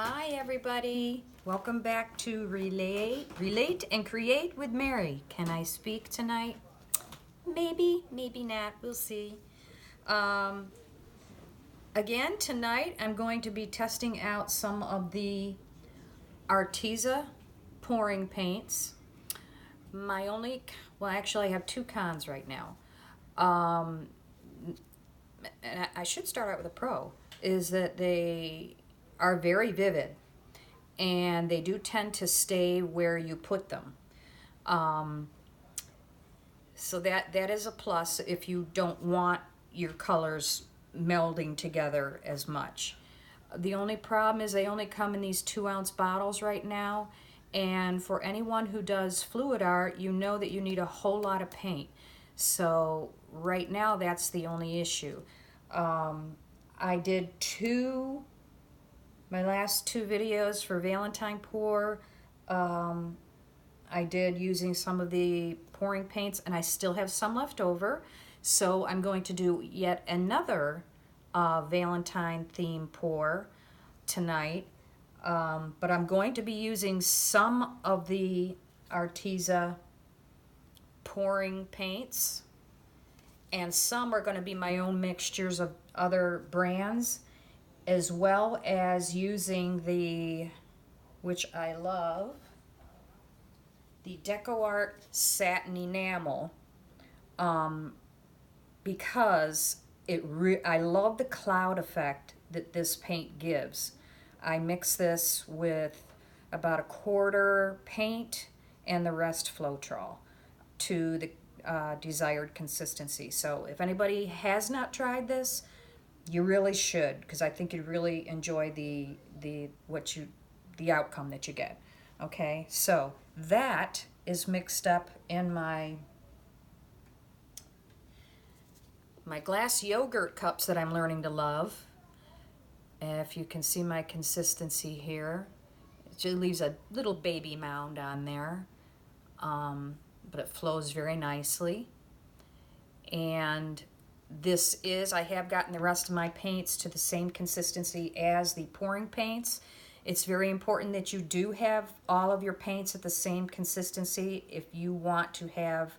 Hi everybody, welcome back to Relate and Create with Mary. Can I speak tonight? Maybe, maybe not, we'll see. Again, tonight I'm going to be testing out some of the Arteza pouring paints. Actually I have two cons right now. And I should start out with a pro, is that they are very vivid and they do tend to stay where you put them. So that is a plus if you don't want your colors melding together as much. The only problem is they only come in these 2-ounce bottles right now, and for anyone who does fluid art, you know that you need a whole lot of paint. So right now that's the only issue. I did my last two videos for Valentine pour. I did using some of the pouring paints, and I still have some left over. So I'm going to do yet another Valentine theme pour tonight. But I'm going to be using some of the Arteza pouring paints, and some are going to be my own mixtures of other brands, as well as using the, which I love, the DecoArt Satin Enamel, because I love the cloud effect that this paint gives. I mix this with about a quarter paint and the rest Floetrol to the desired consistency. So if anybody has not tried this, you really should, because I think you'd really enjoy the outcome that you get. Okay, so that is mixed up in my glass yogurt cups that I'm learning to love. If you can see my consistency here, it just leaves a little baby mound on there, but it flows very nicely. And I have gotten the rest of my paints to the same consistency as the pouring paints. It's very important that you do have all of your paints at the same consistency if you want to have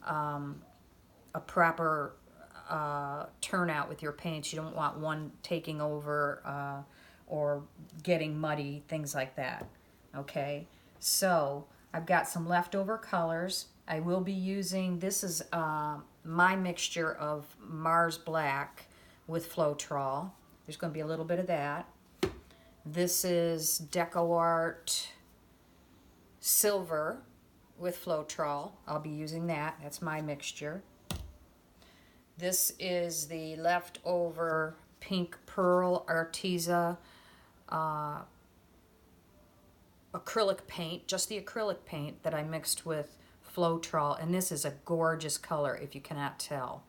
a proper turnout with your paints. You don't want one taking over or getting muddy, things like that. Okay, so I've got some leftover colors. I will be using, this is my mixture of Mars Black with Floetrol. There's going to be a little bit of that. This is DecoArt Silver with Floetrol. I'll be using that. That's my mixture. This is the leftover Pink Pearl Arteza acrylic paint, just the acrylic paint that I mixed with Floetrol, and this is a gorgeous color if you cannot tell.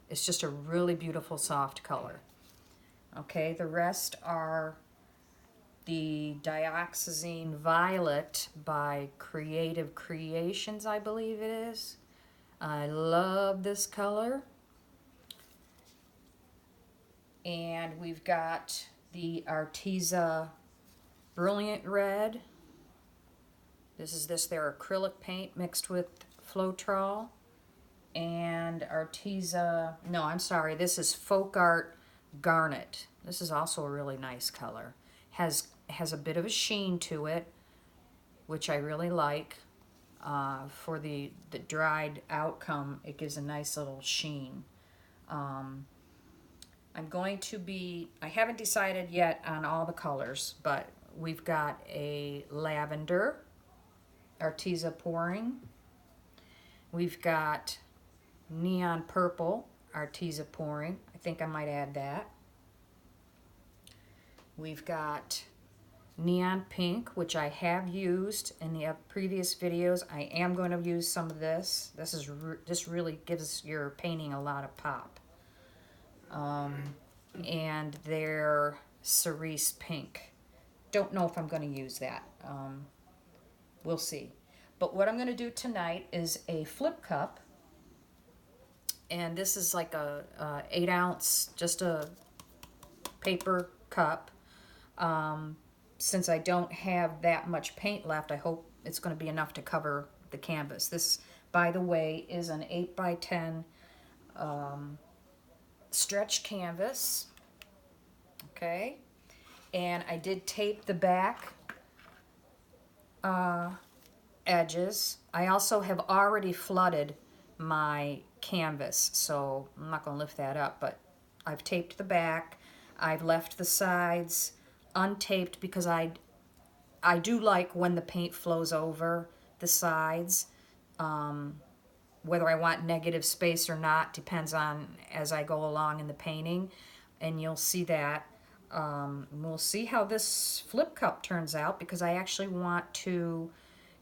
It's just a really beautiful soft color. Okay, the rest are the Dioxazine Violet by Creative Creations, I believe it is. I love this color. And we've got the Arteza Brilliant Red. This is their acrylic paint mixed with Floetrol. And Arteza, no, I'm sorry, this is Folk Art Garnet. This is also a really nice color. Has a bit of a sheen to it, which I really like. For the dried outcome, it gives a nice little sheen. I haven't decided yet on all the colors, but we've got a lavender Arteza pouring. We've got neon purple Arteza pouring. I think I might add that. We've got neon pink, which I have used in the previous videos. I am going to use some of this. This really gives your painting a lot of pop. And their cerise pink. Don't know if I'm going to use that. We'll see. But what I'm going to do tonight is a flip cup. And this is like a 8-ounce, just a paper cup. since I don't have that much paint left, I hope it's going to be enough to cover the canvas. This, by the way, is an 8x10 stretch canvas. Okay, and I did tape the back edges. I also have already flooded my canvas, so I'm not going to lift that up, but I've taped the back. I've left the sides untaped because I do like when the paint flows over the sides. Whether I want negative space or not depends on as I go along in the painting, and you'll see that. We'll see how this flip cup turns out, because I actually want to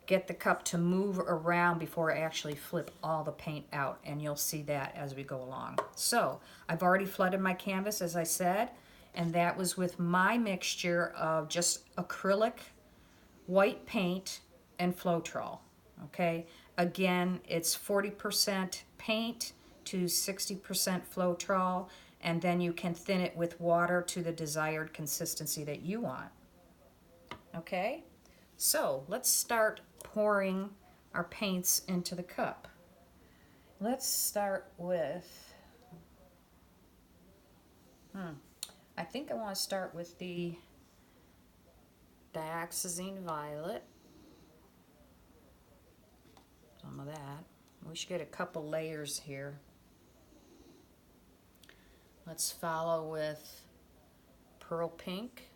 get the cup to move around before I actually flip all the paint out, and you'll see that as we go along. So I've already flooded my canvas, as I said, and that was with my mixture of just acrylic, white paint, and Floetrol. Okay, again, it's 40% paint to 60% Floetrol, and then you can thin it with water to the desired consistency that you want. Okay, so let's start pouring our paints into the cup. Let's start with, I think I want to start with the Dioxazine Violet. Some of that. We should get a couple layers here. Let's follow with Pearl Pink.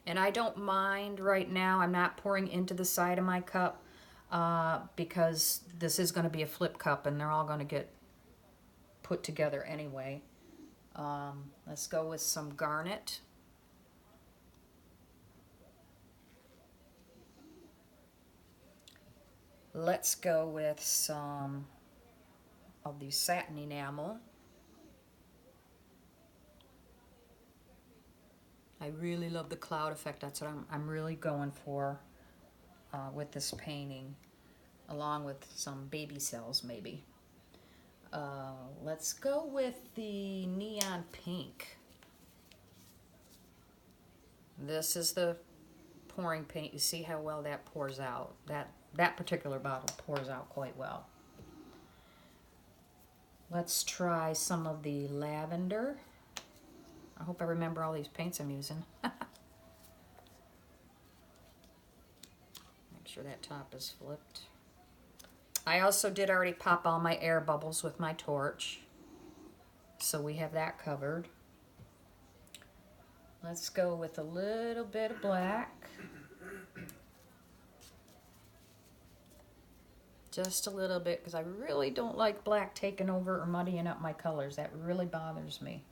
And I don't mind right now, I'm not pouring into the side of my cup because this is going to be a flip cup and they're all going to get put together anyway. Let's go with some Garnet. Let's go with some of the Satin Enamel. I really love the cloud effect. That's what I'm really going for with this painting, along with some baby cells maybe. Let's go with the Neon Pink. This is the pouring paint. You see how well that pours out. That particular bottle pours out quite well. Let's try some of the Lavender. I hope I remember all these paints I'm using. Make sure that top is flipped. I also did already pop all my air bubbles with my torch, so we have that covered. Let's go with a little bit of black. Just a little bit, because I really don't like black taking over or muddying up my colors. That really bothers me.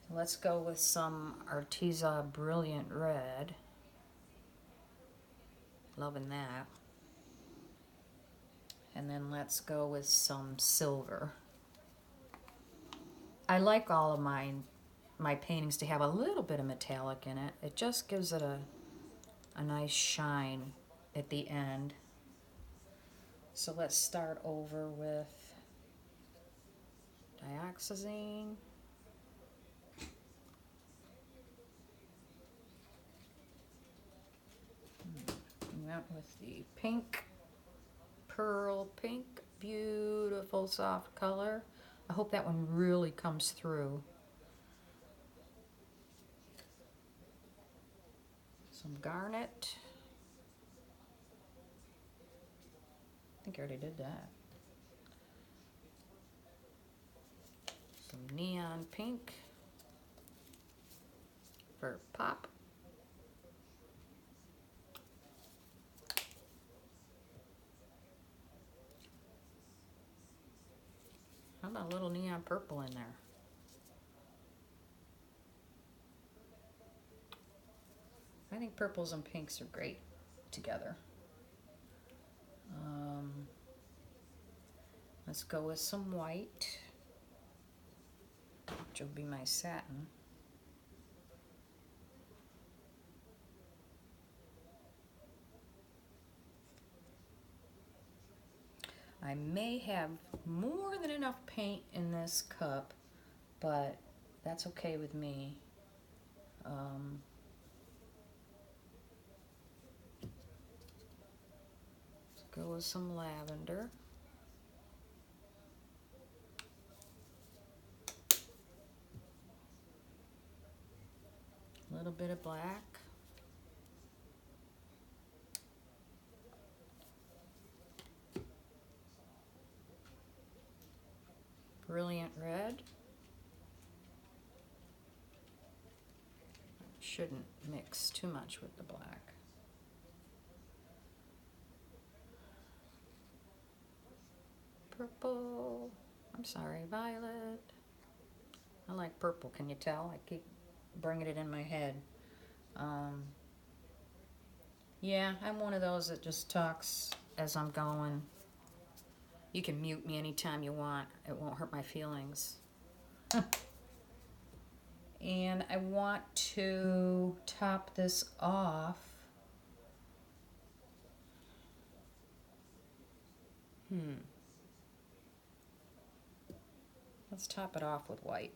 So let's go with some Arteza Brilliant Red. Loving that. And then let's go with some silver. I like all of my paintings to have a little bit of metallic in it. It just gives it a nice shine at the end. So let's start over with Dioxazine. We went with the pink, Pearl Pink, beautiful soft color. I hope that one really comes through. Some Garnet. I think I already did that. Some Neon Pink for pop. How about a little Neon Purple in there? I think purples and pinks are great together. Let's go with some white, which will be my satin. I may have more than enough paint in this cup, but that's okay with me. Let's go with some lavender. A little bit of black. Brilliant red. Shouldn't mix too much with the black. Purple. I'm sorry, violet. I like purple, can you tell? I keep bringing it in my head. Yeah, I'm one of those that just talks as I'm going. You can mute me anytime you want. It won't hurt my feelings. And I want to top this off. Let's top it off with white.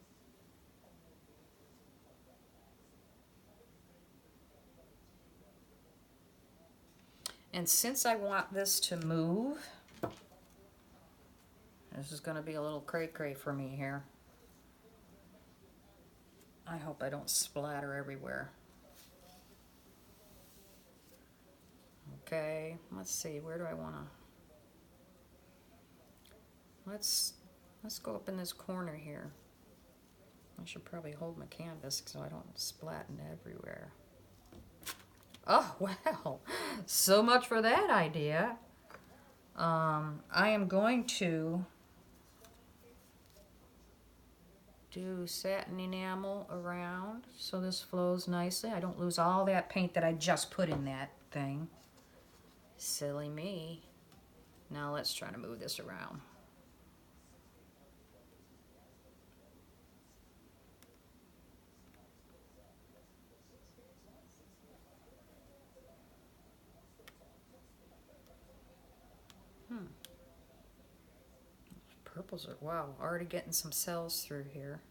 And since I want this to move, this is going to be a little cray-cray for me here. I hope I don't splatter everywhere. Okay, let's see, where do I want to... Let's go up in this corner here. I should probably hold my canvas so I don't splatten everywhere. Oh, wow. So much for that idea. I am going to do satin enamel around so this flows nicely. I don't lose all that paint that I just put in that thing. Silly me. Now let's try to move this around. Purples are, wow, already getting some cells through here.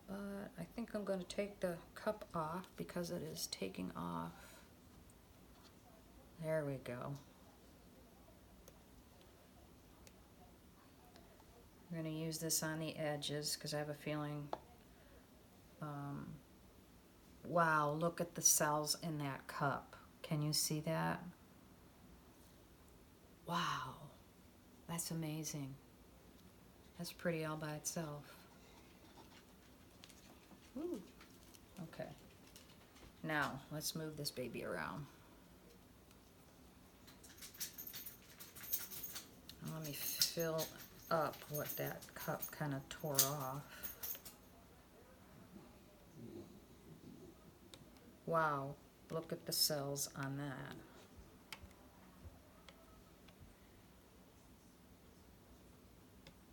But I think I'm going to take the cup off because it is taking off. There we go. I'm going to use this on the edges because I have a feeling, wow, look at the cells in that cup. Can you see that? Wow, that's amazing. That's pretty all by itself. Ooh. Okay, now let's move this baby around. Let me fill up what that cup kind of tore off. Wow, look at the cells on that.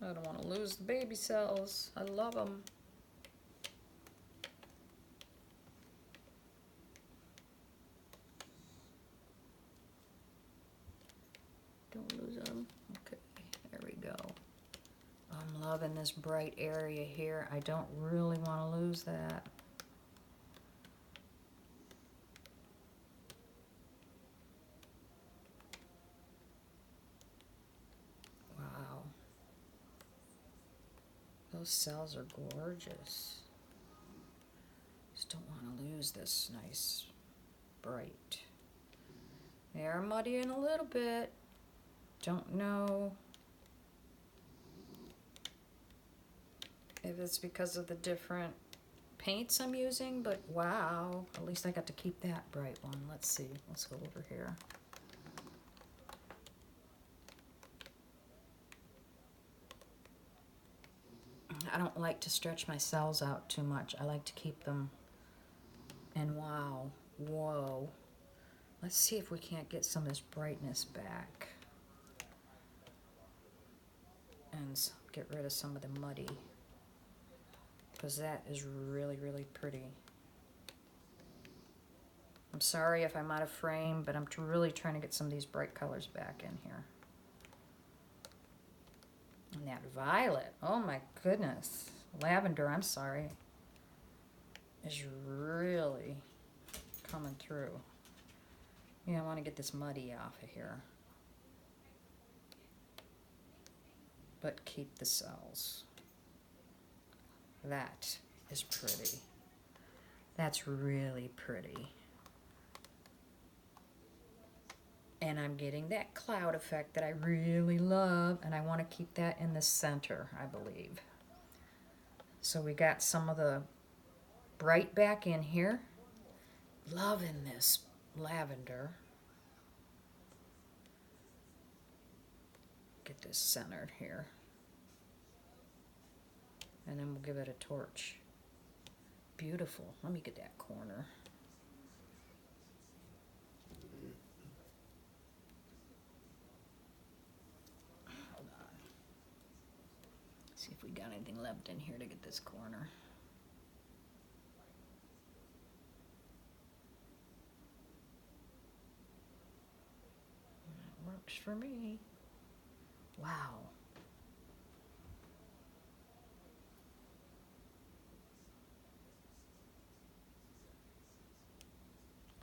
I don't want to lose the baby cells. I love them. Don't lose them. Okay, there we go. I'm loving this bright area here. I don't really want to lose that. Wow. Those cells are gorgeous. Just don't want to lose this nice bright. They are muddying a little bit. Don't know if it's because of the different paints I'm using, but wow, at least I got to keep that bright one. Let's see, let's go over here. I don't like to stretch my cells out too much. I like to keep them, and wow, whoa. Let's see if we can't get some of this brightness back and get rid of some of the muddy, because that is really, really pretty. I'm sorry if I'm out of frame, but I'm really trying to get some of these bright colors back in here. And that violet, oh my goodness. Lavender, I'm sorry, is really coming through. Yeah, I want to get this muddy off of here. But keep the cells. That is pretty. That's really pretty. And I'm getting that cloud effect that I really love, and I want to keep that in the center, I believe. So we got some of the bright back in here. Loving this lavender. Get this centered here. And then we'll give it a torch. Beautiful. Let me get that corner. Hold on. See if we got anything left in here to get this corner. That works for me. Wow.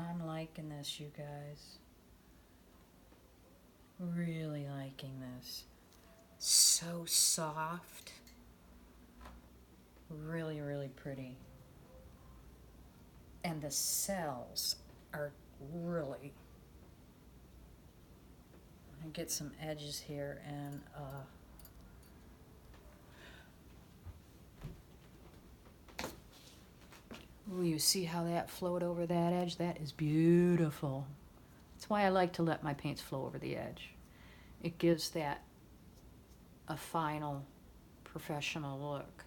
I'm liking this, you guys. Really liking this. So soft. Really, really pretty. And the cells are really... I get some edges here and ooh, you see how that flowed over that edge? That is beautiful. That's why I like to let my paints flow over the edge. It gives that a final professional look.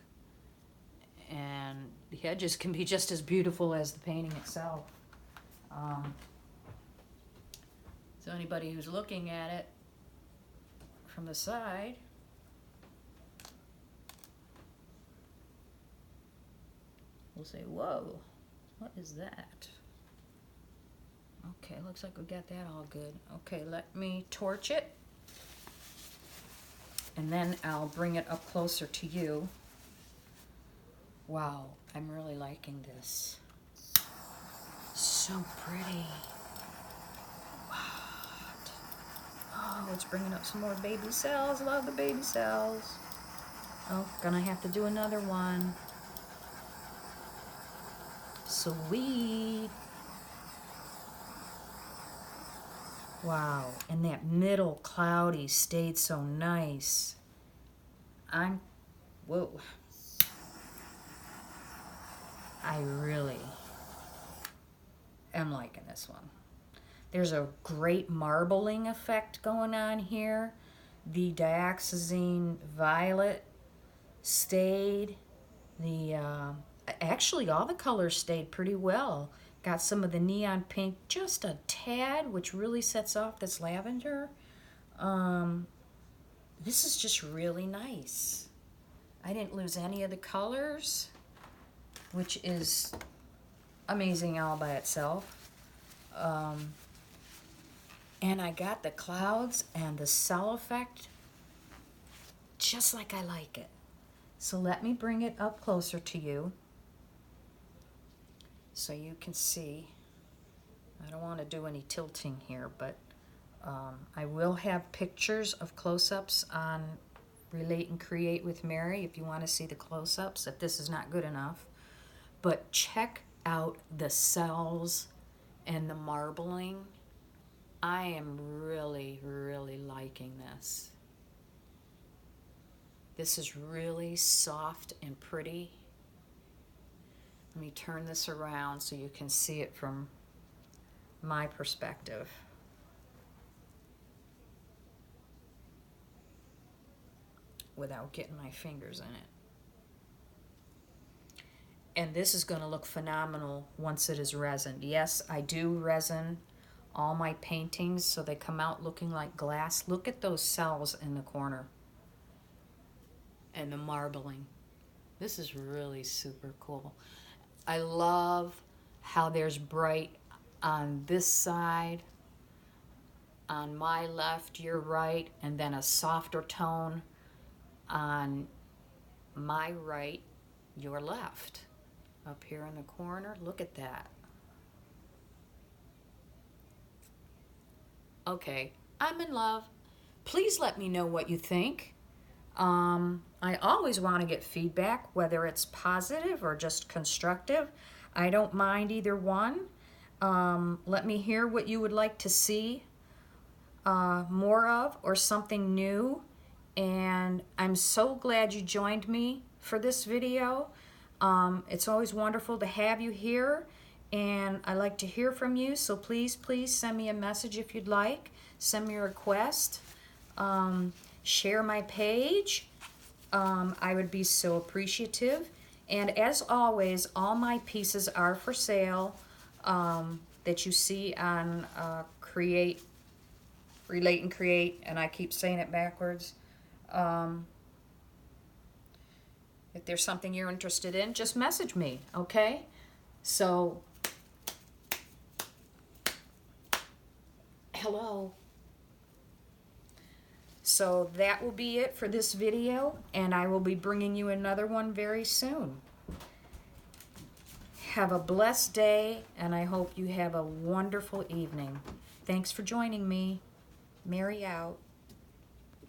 And the edges can be just as beautiful as the painting itself. So anybody who's looking at it from the side, will say, whoa, what is that? Okay, looks like we got that all good. Okay, let me torch it. And then I'll bring it up closer to you. Wow, I'm really liking this. So pretty. What? Oh, it's bringing up some more baby cells. Love the baby cells. Oh, gonna have to do another one. Sweet. Wow, and that middle cloudy stayed so nice. Whoa. I really am liking this one. There's a great marbling effect going on here. The dioxazine violet stayed. Actually, all the colors stayed pretty well. Got some of the neon pink, just a tad, which really sets off this lavender. This is just really nice. I didn't lose any of the colors, which is amazing all by itself. And I got the clouds and the cell effect just like I like it. So let me bring it up closer to you so you can see. I don't want to do any tilting here, but I will have pictures of close-ups on Relate and Create with Mary if you want to see the close-ups, if this is not good enough. But check out the cells and the marbling. I am really, really liking this. This is really soft and pretty. Let me turn this around so you can see it from my perspective. Without getting my fingers in it. And this is going to look phenomenal once it is resined. Yes, I do resin all my paintings so they come out looking like glass. Look at those cells in the corner. And the marbling. This is really super cool. I love how there's bright on this side, on my left, your right, and then a softer tone on my right, your left. Up here in the corner, look at that. Okay, I'm in love. Please let me know what you think. I always want to get feedback, whether it's positive or just constructive. I don't mind either one. Let me hear what you would like to see more of or something new. And I'm so glad you joined me for this video. It's always wonderful to have you here, and I like to hear from you, so please send me a message if you'd like. Send me a request. Share my page. I would be so appreciative. And as always, all my pieces are for sale that you see on Relate and Create, and I keep saying it backwards. If there's something you're interested in, just message me, okay? So, hello. So that will be it for this video, and I will be bringing you another one very soon. Have a blessed day, and I hope you have a wonderful evening. Thanks for joining me. Mary out.